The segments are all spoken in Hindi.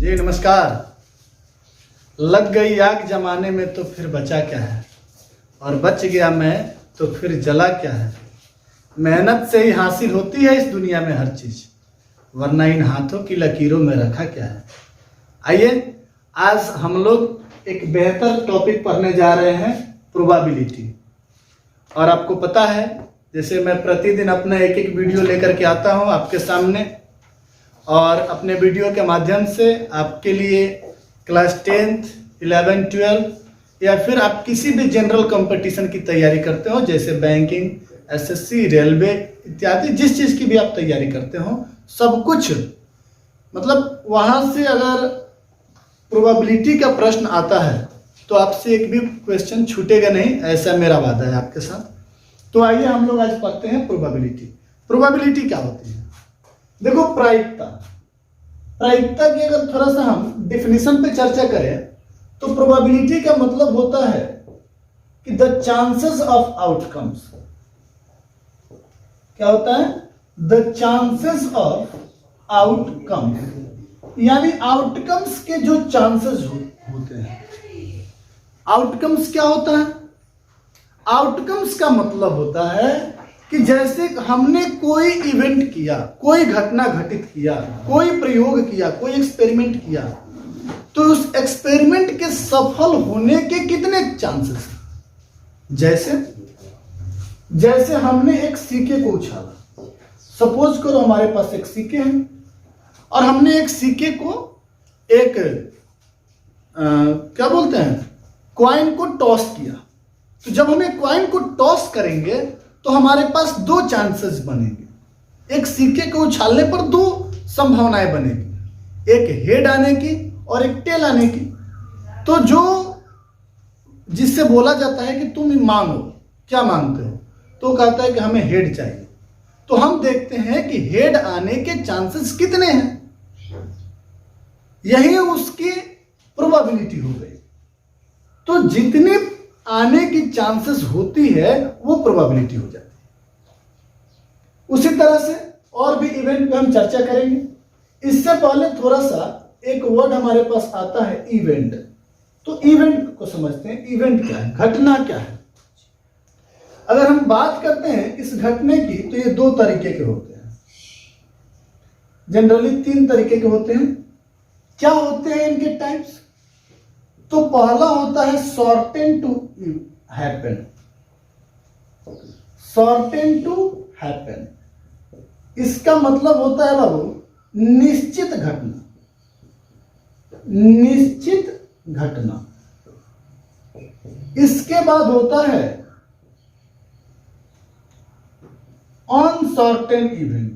जी नमस्कार। लग गई आग जमाने में तो फिर बचा क्या है, और बच गया मैं तो फिर जला क्या है। मेहनत से ही हासिल होती है इस दुनिया में हर चीज, वरना इन हाथों की लकीरों में रखा क्या है। आइए आज हम लोग एक बेहतर टॉपिक पढ़ने जा रहे हैं, प्रोबेबिलिटी। और आपको पता है जैसे मैं प्रतिदिन अपना एक एक वीडियो लेकर के आता हूं आपके सामने, और अपने वीडियो के माध्यम से आपके लिए क्लास 10th, 11, 12 या फिर आप किसी भी जनरल कंपटीशन की तैयारी करते हो, जैसे बैंकिंग, एसएससी, रेलवे इत्यादि, जिस चीज़ की भी आप तैयारी करते हो, सब कुछ मतलब वहाँ से अगर प्रोबेबिलिटी का प्रश्न आता है तो आपसे एक भी क्वेश्चन छूटेगा नहीं, ऐसा मेरा वादा है आपके साथ। तो आइए हम लोग आज पढ़ते हैं प्रोबेबिलिटी। प्रोबेबिलिटी क्या होती है? देखो, प्रायिकता की अगर थोड़ा सा हम डिफिनीशन पे चर्चा करें तो प्रोबेबिलिटी का मतलब होता है कि द चांसेस ऑफ आउटकम्स। क्या होता है? द चांसेस ऑफ आउटकम्स, यानी आउटकम्स के जो चांसेस होते हैं। आउटकम्स क्या होता है? आउटकम्स का मतलब होता है कि जैसे हमने कोई इवेंट किया, कोई घटना घटित किया, कोई प्रयोग किया, कोई एक्सपेरिमेंट किया, तो उस एक्सपेरिमेंट के सफल होने के कितने चांसेस हैं। जैसे हमने एक सिक्के को उछाला। सपोज करो हमारे पास एक सिक्के हैं और हमने एक सिक्के को एक क्या बोलते हैं, कॉइन को टॉस किया। तो जब हम एक कॉइन को टॉस करेंगे तो हमारे पास दो चांसेस बनेंगे। एक सिक्के को उछालने पर दो संभावनाएं बनेगी, एक हेड आने की और एक टेल आने की। तो जो जिससे बोला जाता है कि तुम मांगो, क्या मांगते हो, तो कहता है कि हमें हेड चाहिए। तो हम देखते हैं कि हेड आने के चांसेस कितने हैं, यही उसकी प्रोबेबिलिटी हो गई। तो जितने आने की चांसेस होती है वो प्रोबेबिलिटी हो जाती है। उसी तरह से और भी इवेंट पे हम चर्चा करेंगे। इससे पहले थोड़ा सा एक वर्ड हमारे पास आता है, इवेंट। तो इवेंट को समझते हैं। इवेंट क्या है, घटना क्या है। अगर हम बात करते हैं इस घटने की तो ये दो तरीके के होते हैं, जनरली तीन तरीके के होते हैं। क्या होते हैं इनके टाइप्स? तो पहला होता है certain to happen. Certain to happen, इसका मतलब होता है बाबू निश्चित घटना। निश्चित घटना। इसके बाद होता है अनसर्टेन इवेंट।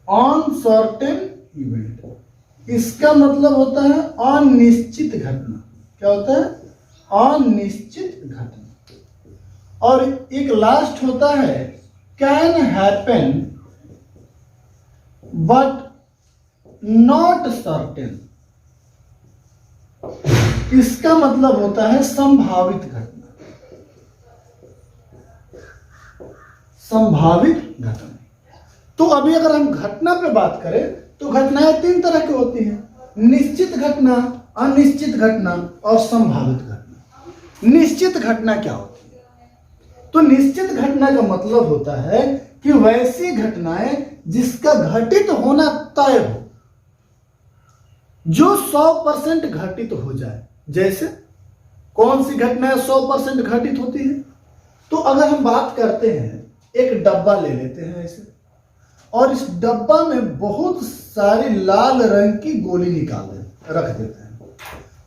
अनसर्टेन इवेंट, इसका मतलब होता है अनिश्चित घटना। क्या होता है? अनिश्चित घटना। और एक लास्ट होता है can happen but not certain. इसका मतलब होता है संभावित घटना। संभावित घटना। तो अभी अगर हम घटना पे बात करें तो घटनाएं तीन तरह की होती हैं, निश्चित घटना, अनिश्चित घटना और संभावित घटना। निश्चित घटना क्या होती है? तो निश्चित घटना का मतलब होता है कि वैसी घटनाएं जिसका घटित होना तय हो, जो 100% घटित हो जाए। जैसे कौन सी घटनाएं 100% घटित होती है? तो अगर हम बात करते हैं, एक डब्बा ले लेते हैं ऐसे, और इस डब्बा में बहुत सारी लाल रंग की गोली रख देते हैं।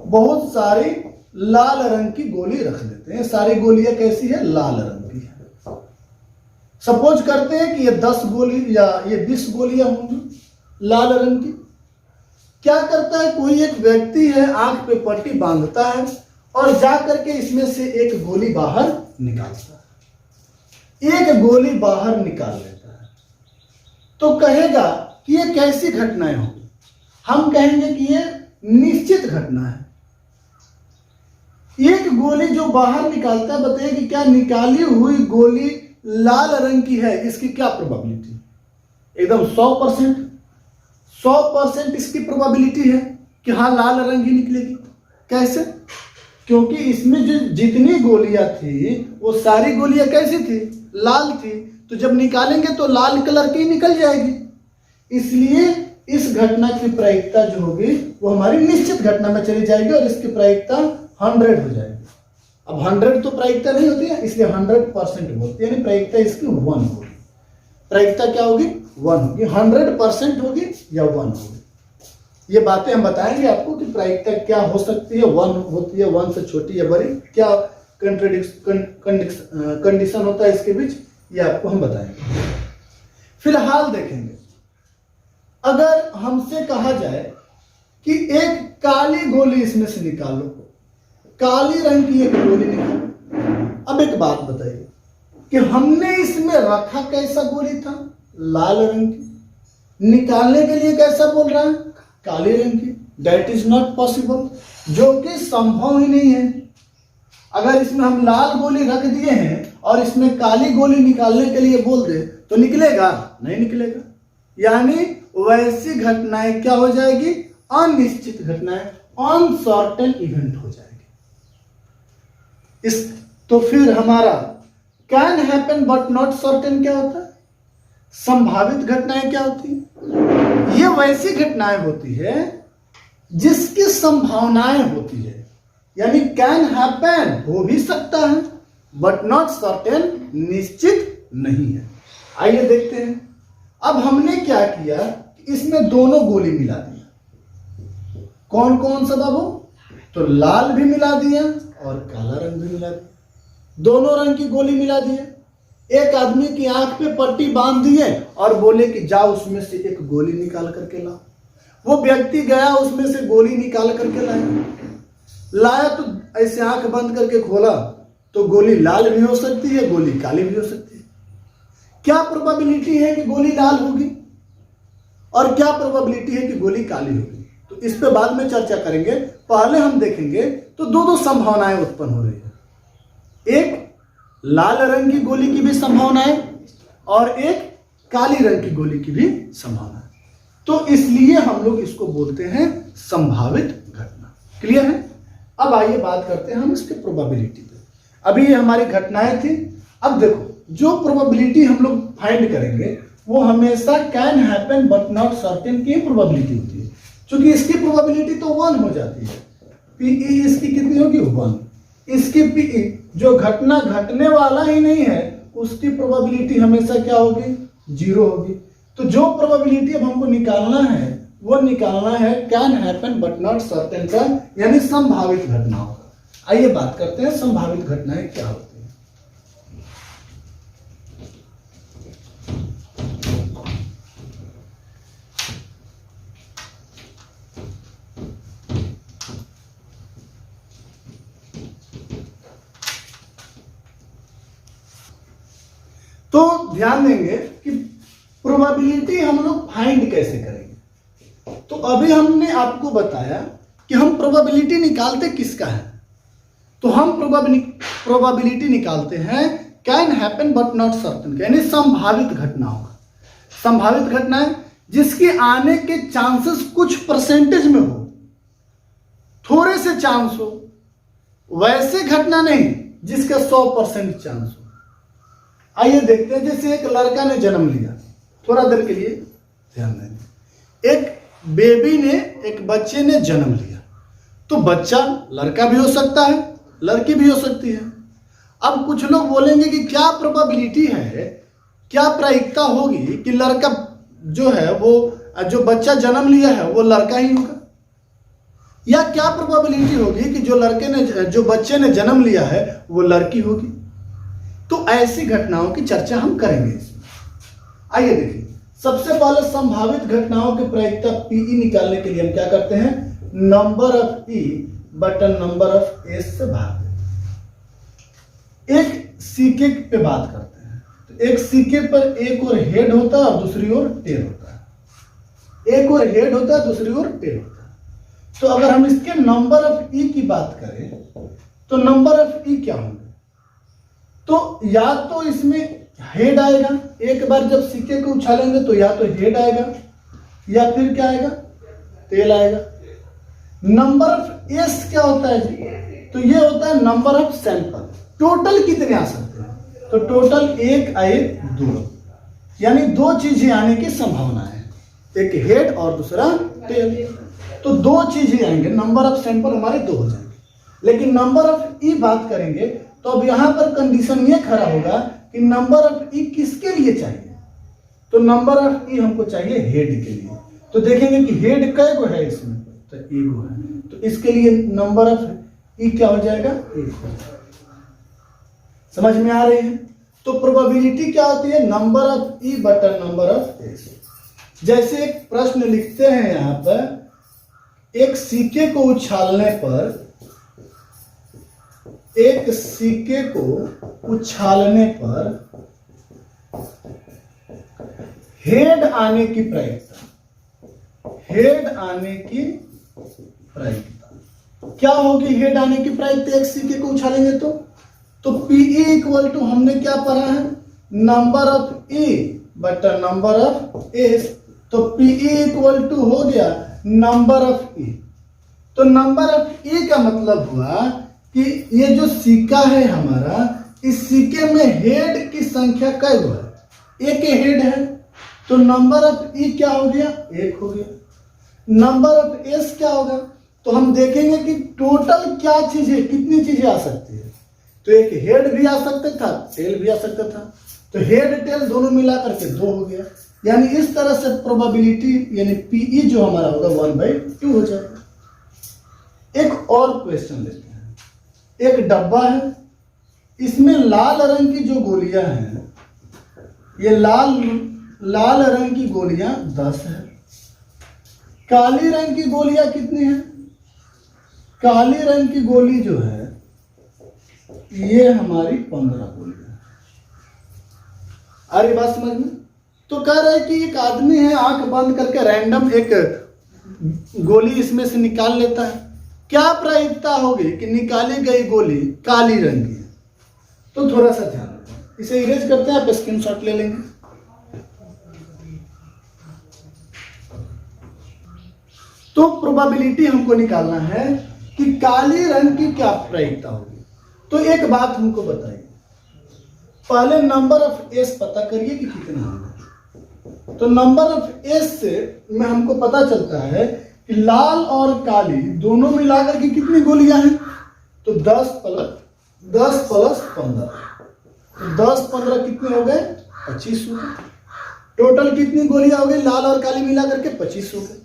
बहुत सारी लाल रंग की गोली रख देते हैं। सारी गोलियां कैसी है? लाल रंग की है। सपोज करते हैं कि ये 10 गोली या ये 20 गोलियां होंगी लाल रंग की। क्या करता है, कोई एक व्यक्ति है, आंख पे पट्टी बांधता है और जा करके इसमें से एक गोली बाहर निकालता है। एक गोली बाहर निकाल लेता है। तो कहेगा कि ये कैसी घटनाएं होंगी? हम कहेंगे कि ये निश्चित घटना है। एक गोली जो बाहर निकालता है, बताइए कि क्या निकाली हुई गोली लाल रंग की है, इसकी क्या प्रोबेबिलिटी? एकदम 100%। 100% इसकी प्रोबेबिलिटी है कि हाँ लाल रंग ही निकलेगी। कैसे? क्योंकि इसमें जो जितनी गोलियां थी वो सारी गोलियां कैसी थी? लाल थी। तो जब निकालेंगे तो लाल कलर की निकल जाएगी। इसलिए इस घटना की प्रायिकता जो होगी वो हमारी निश्चित घटना में चली जाएगी और इसकी प्रायिकता 100 हो जाएगी। अब 100 तो प्रायिकता नहीं होती है, इसलिए 100% होती है, यानी प्रायिकता इसकी 1 होगी। प्रायिकता क्या होगी? 1 होगी। 100% होगी या 1 होगी। ये बातें हम बताएंगे आपको कि प्रायिकता क्या हो सकती है, 1 होती है, 1 से छोटी या बड़ी, क्या कंडीशन होता है इसके बीच, ये आपको हम बताएंगे। फिलहाल देखेंगे, अगर हमसे कहा जाए कि एक काली गोली इसमें से निकालो, काली रंग की एक गोली निकालो। अब एक बात बताइए कि हमने इसमें रखा कैसा गोली था? लाल रंग की। निकालने के लिए कैसा बोल रहा है? काले रंग की। दैट इज नॉट पॉसिबल, जो कि संभव ही नहीं है। अगर इसमें हम लाल गोली रख दिए हैं और इसमें काली गोली निकालने के लिए बोल दे तो निकलेगा? नहीं निकलेगा। यानी वैसी घटनाएं क्या हो जाएगी? अनिश्चित घटनाएं, अनसर्टेन इवेंट हो जाएगी। इस तो फिर हमारा can happen but not certain क्या होता है? संभावित घटनाएं क्या होती है? ये वैसी घटनाएं होती है जिसकी संभावनाएं होती है, यानी कैन हैपन हो भी सकता है बट नॉट सर्टेन, निश्चित नहीं है। आइए देखते हैं। अब हमने क्या किया, इसमें दोनों गोली मिला दिया। कौन कौन सा बाबू? तो लाल भी मिला दिया और काला रंग भी मिला दिया। दोनों रंग की गोली मिला दिए। एक आदमी की आंख पे पट्टी बांध दिए और बोले कि जाओ उसमें से एक गोली निकाल करके लाओ। वो व्यक्ति गया, उसमें से गोली निकाल करके लाया तो ऐसे आंख बंद करके खोला तो गोली लाल भी हो सकती है, गोली काली भी हो सकती है। क्या प्रोबेबिलिटी है कि गोली लाल होगी और क्या प्रोबेबिलिटी है कि गोली काली होगी? तो इस पे बाद में चर्चा करेंगे। पहले हम देखेंगे तो दो संभावनाएं उत्पन्न हो रही है। एक लाल रंग की गोली की भी संभावना है और एक काली रंग की गोली की भी संभावना है। तो इसलिए हम लोग इसको बोलते हैं संभावित घटना। क्लियर है? अब आइए बात करते हैं हम इसके प्रोबेबिलिटी पे। अभी ये हमारी घटनाएं थी। अब देखो, जो प्रोबेबिलिटी हम लोग फाइंड करेंगे वो हमेशा can happen but not certain की प्रोबेबिलिटी होती है। क्योंकि इसकी प्रोबेबिलिटी तो 1 हो जाती है। पीई इसकी कितनी होगी? 1। इसकी पीई जो घटना घटने वाला ही नहीं है उसकी प्रोबेबिलिटी हमेशा क्या होगी? 0 होगी। तो जो प्रोबेबिलिटी अब हमको निकालना है वो निकालना है can happen but not certain का, यानी संभावित घटनाओं का। आइए बात करते हैं संभावित घटनाएं क्या होती है। तो ध्यान देंगे कि प्रोबेबिलिटी हम लोग फाइंड कैसे करेंगे। तो अभी हमने आपको बताया कि हम प्रोबेबिलिटी निकालते किसका है। तो हम प्रोबेबिलिटी निकालते हैं can happen but not certain, यानी संभावित घटनाओं का। संभावित घटनाएं जिसके आने के चांसेस कुछ परसेंटेज में हो, थोड़े से चांस हो, वैसे घटना नहीं जिसका 100% चांस हो। आइए देखते हैं। जैसे एक लड़का ने जन्म लिया, थोड़ा देर के लिए ध्यान देंगे। एक बेबी ने, एक बच्चे ने जन्म लिया, तो बच्चा लड़का भी हो सकता है, लड़की भी हो सकती है। अब कुछ लोग बोलेंगे कि क्या प्रोबेबिलिटी है, क्या प्रायिकता होगी कि लड़का जो है वो, जो बच्चा जन्म लिया है वो लड़का ही होगा, या क्या प्रोबेबिलिटी होगी कि जो बच्चे ने जन्म लिया है वो लड़की होगी। तो ऐसी घटनाओं की चर्चा हम करेंगे इसमें। आइए देखिए, सबसे पहले संभावित घटनाओं की प्रायिकता पीई निकालने के लिए हम क्या करते हैं? Number of E button number of S से भाग देते हैं। एक सिक्के पे बात करते हैं। तो एक सिक्के पर एक और हेड होता है और दूसरी ओर टेल होता है। एक और हेड होता है, दूसरी ओर टेल होता है। तो अगर हम इसके नंबर ऑफ ई की बात करें तो नंबर ऑफ ई क्या होंगे? तो या तो इसमें हेड आएगा, एक बार जब सिक्के को उछालेंगे तो या तो हेड आएगा या फिर क्या आएगा, तेल आएगा। नंबर ऑफ एस क्या होता है जी, तो ये होता है नंबर ऑफ सैंपल, टोटल कितने आ सकते हैं, तो टोटल 1 आए 2, यानी 2 चीजें आने की संभावना है, एक हेड और दूसरा टेल, तो 2 चीजें आएंगे, नंबर ऑफ सैंपल हमारे 2 हो जाएंगे। लेकिन नंबर ऑफ ई बात करेंगे तो अब यहां पर कंडीशन ये खड़ा होगा कि नंबर ऑफ ई किसके लिए चाहिए, तो नंबर ऑफ ई हमको चाहिए हेड के लिए। तो देखेंगे कि हेड कै गो है इसमें, तो 1 गो है, तो इसके लिए नंबर ऑफ ई क्या हो जाएगा, 1 हो जाएगा। समझ में आ रही है। तो प्रोबेबिलिटी क्या होती है, नंबर ऑफ ई बटा नंबर ऑफ एस। जैसे एक प्रश्न लिखते हैं यहां पर, एक सिक्के को उछालने पर, एक सिक्के को उछालने पर हेड आने की प्रायिकता, हेड आने की प्रायिकता क्या होगी, हेड आने की प्रायिकता एक सिक्के को उछालेंगे तो पीई इक्वल टू हमने क्या पढ़ा है, नंबर ऑफ ई बटा नंबर ऑफ एस, तो पीई इक्वल टू हो गया नंबर ऑफ ई। तो नंबर ऑफ ई का मतलब हुआ कि ये जो सिक्का है हमारा, इस सिक्के में हेड की संख्या कै गो है, एक हेड है, तो नंबर ऑफ ई क्या हो गया, 1 हो गया। नंबर ऑफ एस क्या होगा, तो हम देखेंगे कि टोटल क्या चीजें, कितनी चीजें आ सकती है, तो एक हेड भी आ सकता था, टेल भी आ सकता था, तो हेड टेल दोनों मिला करके 2 हो गया। यानी इस तरह से प्रोबेबिलिटी यानी पीई जो हमारा होगा 1/2 हो जाएगा। एक और क्वेश्चन लेते हैं, एक डब्बा है, इसमें लाल रंग की जो गोलियां हैं, ये लाल रंग की गोलियां 10 है, काली रंग की गोलियां कितनी है, काली रंग की गोली जो है ये हमारी 15 गोलियां। अरे बात समझ में, तो कह रहे हैं कि एक आदमी है, आंख बंद करके रैंडम एक गोली इसमें से निकाल लेता है, क्या प्रायिकता होगी कि निकाली गई गोली काली रंग की है। तो थोड़ा सा ध्यान रखें, इसे इरेज करते हैं, आप स्क्रीनशॉट ले लेंगे। तो प्रोबेबिलिटी हमको निकालना है कि काली रंग की क्या प्रायिकता होगी। तो एक बात हमको बताइए, पहले नंबर ऑफ एस पता करिए कि कितना होगा। तो नंबर ऑफ एस से में हमको पता चलता है कि लाल और काली दोनों मिलाकर के कितनी गोलियां हैं, तो 10 प्लस 15, तो 10 15 कितने हो गए, 25 हो गए। टोटल कितनी गोलियां हो गई लाल और काली मिलाकर के, 25 हो गए।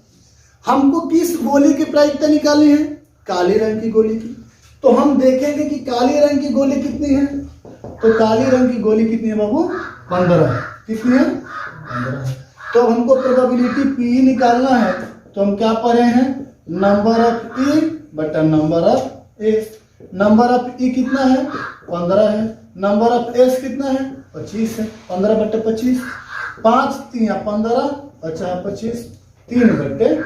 हमको किस गोली की प्रायिकता निकालनी है, काली रंग की गोली की। तो हम देखेंगे कि काली रंग की गोली कितनी है, तो काली रंग की गोली कितनी है बाबू, 15। कितनी है, 15 है। तो हमको प्रोबेबिलिटी पी निकालना है, तो हम क्या पढ़े हैं, नंबर ऑफ ई बटा number of S. Number of E कितना है, 15 है, नंबर ऑफ एस कितना है, 25 है, 15 बटे 25, 5 3 15, अच्छा 25, 3/5।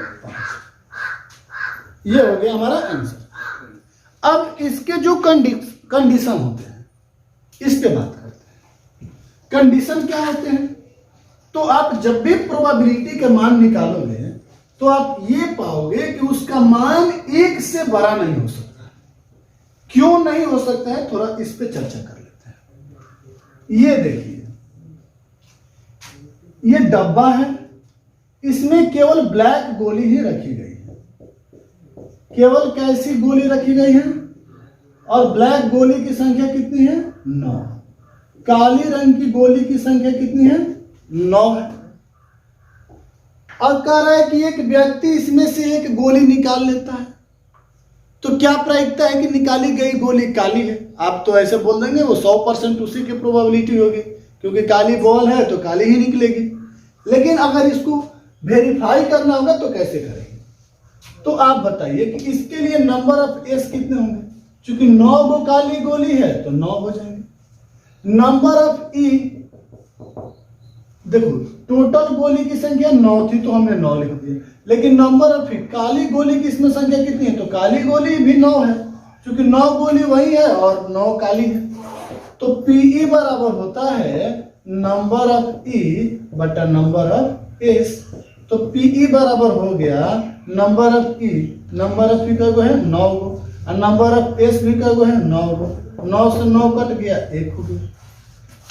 ये हो गया हमारा आंसर। अब इसके जो कंडीशन होते हैं इस पे बात करते हैं। कंडीशन क्या होते हैं, तो आप जब भी प्रोबेबिलिटी का मान निकालोगे तो आप ये पाओगे कि उसका मान 1 से बड़ा नहीं हो सकता। क्यों नहीं हो सकता है, थोड़ा इस पे चर्चा कर लेते हैं। ये देखिए, ये डब्बा है, इसमें केवल ब्लैक गोली ही रखी गई है, केवल कैसी गोली रखी गई है, और ब्लैक गोली की संख्या कितनी है, 9। काली रंग की गोली की संख्या कितनी है, 9 है। और कह रहा है कि एक व्यक्ति इसमें से एक गोली निकाल लेता है, तो क्या प्रायिकता है कि निकाली गई गोली काली है। आप तो ऐसे बोल देंगे वो 100% उसी की प्रोबेबिलिटी होगी, क्योंकि काली बॉल है तो काली ही निकलेगी। लेकिन अगर इसको वेरीफाई करना होगा तो कैसे करेंगे, तो आप बताइए कि इसके लिए नंबर ऑफ एस कितने होंगे। चूंकि 9 गो काली गोली है तो 9 हो जाएंगे। नंबर ऑफ ई, देखो टोटल गोली की संख्या 9 थी तो हमने 9 लिख दिया, लेकिन नंबर ऑफ ई काली गोली की इसमें संख्या कितनी है, तो काली गोली भी 9 है, क्योंकि 9 गोली वही है और 9 काली है। तो पीई बराबर होता है नंबर ऑफ ई बटा नंबर ऑफ एस। तो पीई बराबर हो गया number of E, number of E का गो है 9 गो, और नंबर ऑफ एस भी का गो है 9 गो, 9 से 9 कट गया 1 हो गया।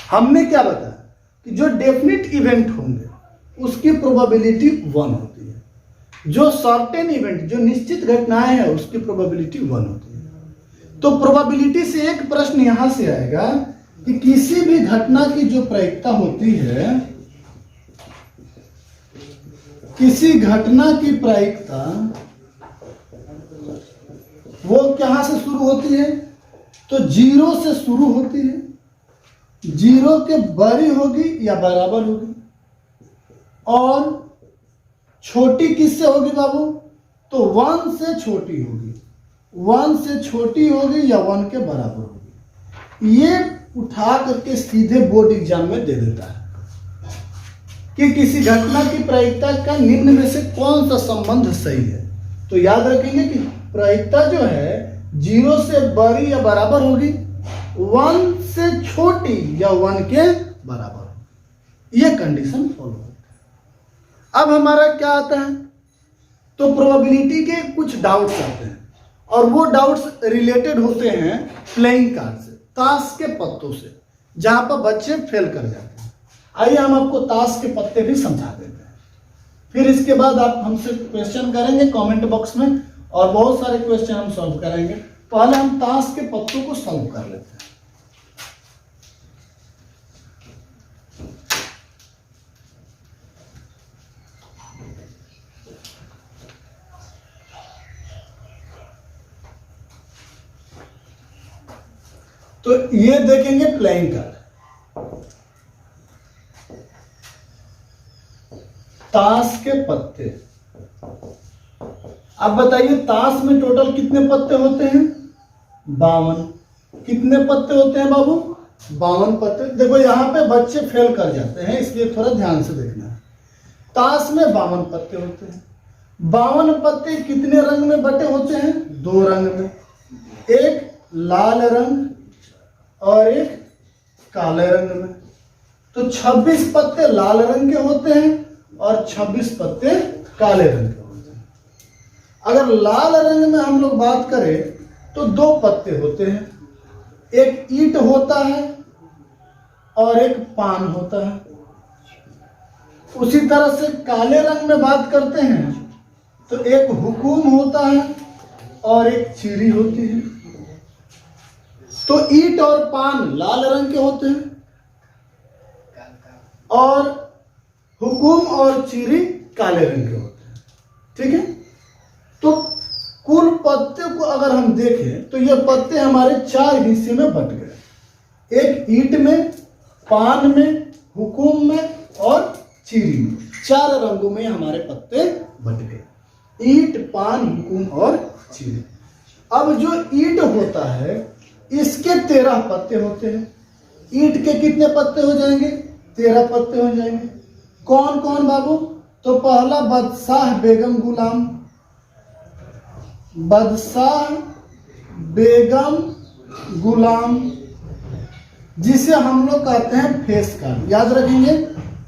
हमने क्या बताया कि जो डेफिनेट इवेंट होंगे उसकी प्रोबेबिलिटी 1 होती है, जो सर्टेन इवेंट जो निश्चित घटनाएं हैं उसकी प्रोबेबिलिटी 1 होती है। तो प्रोबेबिलिटी से एक प्रश्न यहां से आएगा कि किसी भी घटना की जो प्रायिकता होती है, किसी घटना की प्रायिकता वो कहां से शुरू होती है, तो 0 से शुरू होती है, 0 के बड़ी होगी या बराबर होगी, और छोटी किससे होगी बाबू, तो 1 से छोटी होगी, 1 से छोटी होगी या 1 के बराबर होगी। ये उठा करके सीधे बोर्ड एग्जाम में दे देता है कि किसी घटना की प्रायिकता का निम्न में से कौन सा संबंध सही है। तो याद रखेंगे कि प्रायिकता जो है 0 से बड़ी या बराबर होगी, 1 से छोटी या 1 के बराबर होगी। ये कंडीशन फॉलो होता है। अब हमारा क्या आता है, तो प्रोबेबिलिटी के कुछ डाउट्स आते हैं, और वो डाउट्स रिलेटेड होते हैं प्लेइंग कार्ड से, ताश के पत्तों से, जहां पर बच्चे फेल कर जाते हैं। आइए हम आपको ताश के पत्ते भी समझा देते हैं, फिर इसके बाद आप हमसे क्वेश्चन करेंगे कमेंट बॉक्स में, और बहुत सारे क्वेश्चन हम सॉल्व कराएंगे। पहले हम ताश के पत्तों को सॉल्व कर लेते हैं। तो ये देखेंगे प्लेइंग कार्ड, ताश के पत्ते। अब बताइए ताश में टोटल कितने पत्ते होते हैं, 52। कितने पत्ते होते हैं बाबू, 52 पत्ते। देखो यहाँ पे बच्चे फेल कर जाते हैं, इसलिए थोड़ा ध्यान से देखना है। ताश में 52 पत्ते होते हैं। 52 पत्ते कितने रंग में बटे होते हैं, 2 रंग में, एक लाल रंग और एक काले रंग में। तो 26 पत्ते लाल रंग के होते हैं और 26 पत्ते काले रंग के होते हैं। अगर लाल रंग में हम लोग बात करें तो 2 पत्ते होते हैं, एक ईंट होता है और एक पान होता है। उसी तरह से काले रंग में बात करते हैं तो एक हुकुम होता है और एक चीरी होती है। तो ईंट और पान लाल रंग के होते हैं और हुकुम और चीरी काले रंग के होते हैं। ठीक है, तो कुल पत्ते को अगर हम देखें तो ये पत्ते हमारे 4 हिस्से में बट गए, एक ईंट में, पान में, हुकुम में और चीरी में। 4 रंगों में हमारे पत्ते बट गए, ईंट, पान, हुकुम और चीरी। अब जो ईंट होता है इसके 13 पत्ते होते हैं। ईंट के कितने पत्ते हो जाएंगे, 13 पत्ते हो जाएंगे। कौन कौन बाबू, तो पहला बादशाह बेगम गुलाम, बादशाह बेगम गुलाम, जिसे हम लोग कहते हैं फेस कार्ड। याद रखेंगे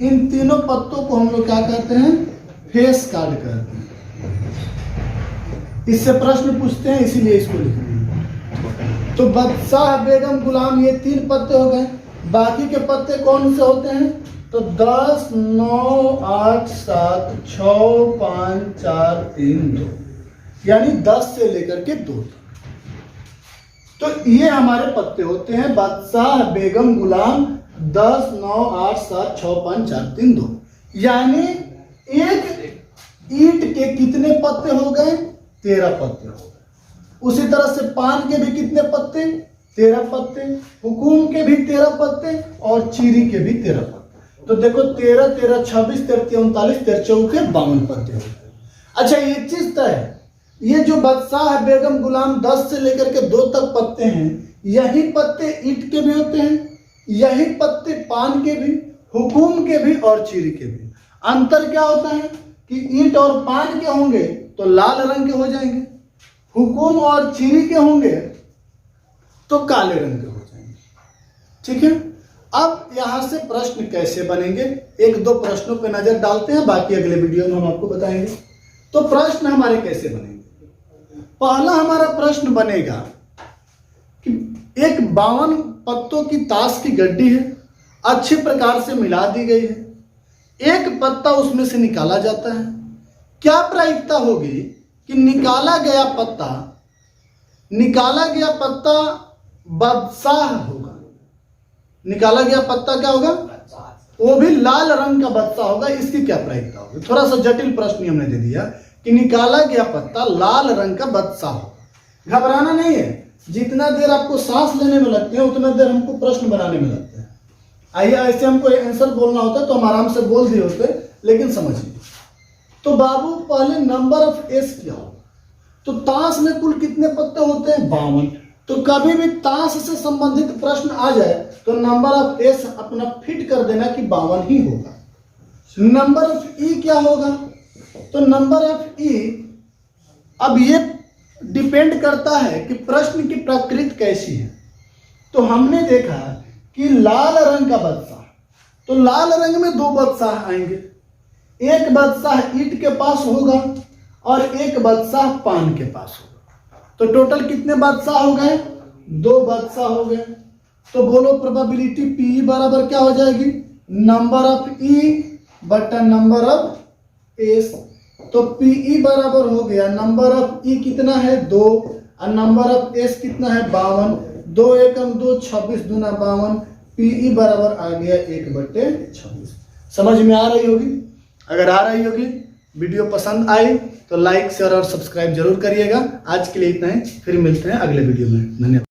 इन तीनों पत्तों को हम लोग क्या कहते हैं, फेस कार्ड कहते हैं। इससे प्रश्न पूछते हैं इसीलिए इसको लिख दिया। तो बादशाह बेगम गुलाम ये 3 पत्ते हो गए। बाकी के पत्ते कौन से होते हैं, तो 10, 9, 8, 7, 6, 5, 4, 3, 2, यानी 10 से लेकर के 2 तक। तो ये हमारे पत्ते होते हैं बादशाह बेगम गुलाम 10, 9, 8, 7, 6, 5, 4, 3, 2। यानी एक ईंट के कितने पत्ते हो गए, 13 पत्ते हो गए। उसी तरह से पान के भी कितने पत्ते, 13 पत्ते, हुकुम के भी 13 पत्ते और चीरी के भी 13 पत्ते। तो देखो 13, 13, 26, 33, 39, 13, 54, 52 पत्ते हो गए। अच्छा एक चीज तय है, ये जो बादशाह बेगम गुलाम 10 से लेकर के 2 तक पत्ते हैं, यही पत्ते ईंट के भी होते हैं, यही पत्ते पान के भी, हुकुम के भी और चीरी के भी। अंतर क्या होता है कि ईंट और पान के होंगे तो लाल रंग के हो जाएंगे, हुकुम और चीरी के होंगे तो काले रंग के हो जाएंगे। ठीक है, अब यहां से प्रश्न कैसे बनेंगे, एक दो प्रश्नों पे नजर डालते हैं, बाकी अगले वीडियो में हम आपको बताएंगे। तो प्रश्न हमारे कैसे बनेंगे। पहला हमारा प्रश्न बनेगा कि एक 52 पत्तों की ताश की गड्डी है, अच्छी प्रकार से मिला दी गई है, एक पत्ता उसमें से निकाला जाता है। क्या प्रायिकता होगी कि निकाला गया पत्ता बादशाह होगा। निकाला गया पत्ता क्या होगा, वो भी लाल रंग का बादशाह होगा। इसकी क्या प्रायिकता होगी, थोड़ा सा जटिल प्रश्न हमने दे दिया कि निकाला गया पत्ता लाल रंग का बादशाह होगा। घबराना नहीं है, जितना देर आपको सांस लेने में लगते हैं उतना देर हमको प्रश्न बनाने में लगते हैं। आइए ऐसे हमको आंसर बोलना होता है तो हम आराम से बोल दिए होते, लेकिन समझिए। तो बाबू पहले नंबर ऑफ एस क्या होगा। तो ताश में कुल कितने पत्ते होते हैं, 52। तो कभी भी ताश से संबंधित प्रश्न आ जाए तो नंबर ऑफ एस अपना फिट कर देना कि 52 ही होगा। नंबर ऑफ ई क्या होगा, तो नंबर ऑफ ई अब ये डिपेंड करता है कि प्रश्न की प्रकृति कैसी है। तो हमने देखा कि लाल रंग का बादशाह, तो लाल रंग में 2 बादशाह आएंगे, एक बादशाह ईंट के पास होगा और एक बादशाह पान के पास होगा। तो टोटल कितने बादशाह हो गए, 2 बादशाह हो गए। तो बोलो प्रोबेबिलिटी पी बराबर क्या हो जाएगी, नंबर ऑफ ई बटा नंबर ऑफ एस। तो पीई बराबर हो गया नंबर ऑफ ई कितना है 2 और नंबर ऑफ एस कितना है 52। 2 एकम 2 26 दूना 52। पीई बराबर आ गया 1/26। समझ में आ रही होगी। अगर आ रही होगी, वीडियो पसंद आई तो लाइक शेयर और सब्सक्राइब जरूर करिएगा। आज के लिए इतना ही, फिर मिलते हैं अगले वीडियो में। धन्यवाद।